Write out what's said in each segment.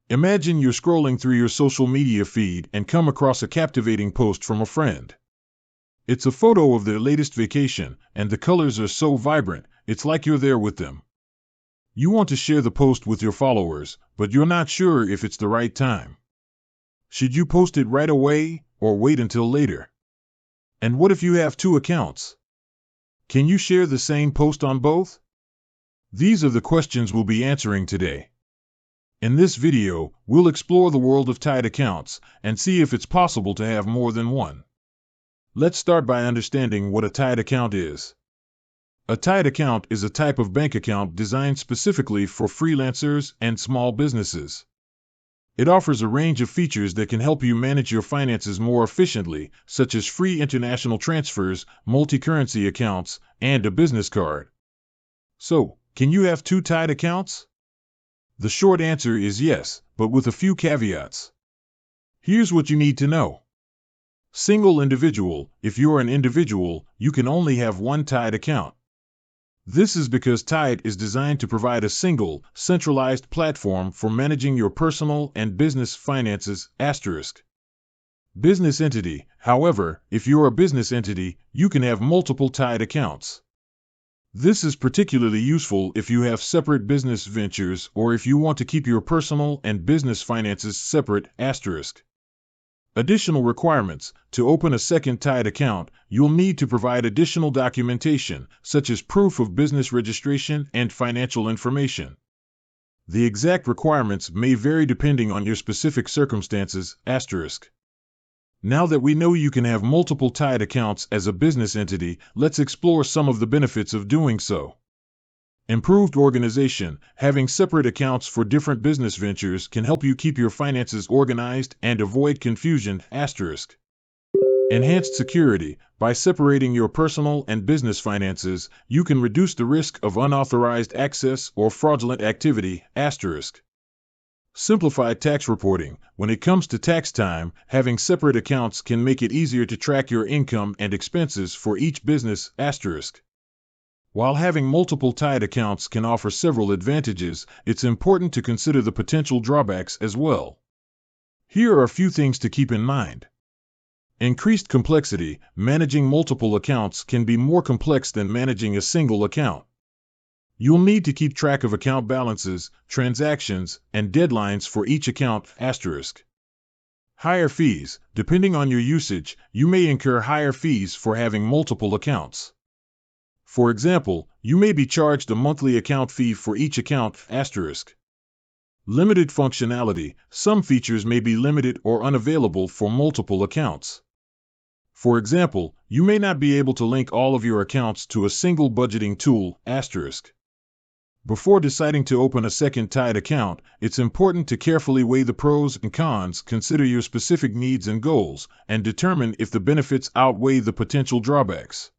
Imagine you're scrolling through your social media feed and come across a captivating post from a friend. It's a photo of their latest vacation, and the colors are so vibrant, it's like you're there with them. You want to share the post with your followers, but you're not sure if it's the right time. Should you post it right away or wait until later? And what if you have two accounts? Can you share the same post on both? These are the questions we'll be answering today. In this video, we'll explore the world of tied accounts and see if it's possible to have more than one. Let's start by understanding what a tied account is. A tied account is a type of bank account designed specifically for freelancers and small businesses. It offers a range of features that can help you manage your finances more efficiently, such as free international transfers, multi-currency accounts, and a business card. So, can you have two tied accounts? The short answer is yes, but with a few caveats. Here's what you need to know. Single individual: if you're an individual, you can only have one tied account. This is because Tied is designed to provide a single, centralized platform for managing your personal and business finances. Business entity: however, if you're a business entity, you can have multiple tied accounts. This is particularly useful if you have separate business ventures or if you want to keep your personal and business finances separate. Additional requirements: to open a second tied account, you'll need to provide additional documentation, such as proof of business registration and financial information. The exact requirements may vary depending on your specific circumstances. Now that we know you can have multiple tied accounts as a business entity, let's explore some of the benefits of doing so. Improved organization: having separate accounts for different business ventures can help you keep your finances organized and avoid confusion. Enhanced security: by separating your personal and business finances, you can reduce the risk of unauthorized access or fraudulent activity. Simplified tax reporting: when it comes to tax time, having separate accounts can make it easier to track your income and expenses for each business. While having multiple tied accounts can offer several advantages, it's important to consider the potential drawbacks as well. Here are a few things to keep in mind. Increased complexity: managing multiple accounts can be more complex than managing a single account. You'll need to keep track of account balances, transactions, and deadlines for each account. Higher fees: depending on your usage, you may incur higher fees for having multiple accounts. For example, you may be charged a monthly account fee for each account. Limited functionality: some features may be limited or unavailable for multiple accounts. For example, you may not be able to link all of your accounts to a single budgeting tool. Before deciding to open a second tied account, it's important to carefully weigh the pros and cons, consider your specific needs and goals, and determine if the benefits outweigh the potential drawbacks.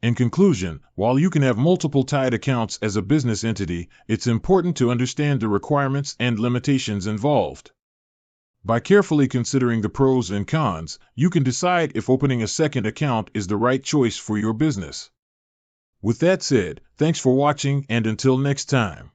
In conclusion, while you can have multiple tied accounts as a business entity, it's important to understand the requirements and limitations involved. By carefully considering the pros and cons, you can decide if opening a second account is the right choice for your business. With that said, thanks for watching, and until next time.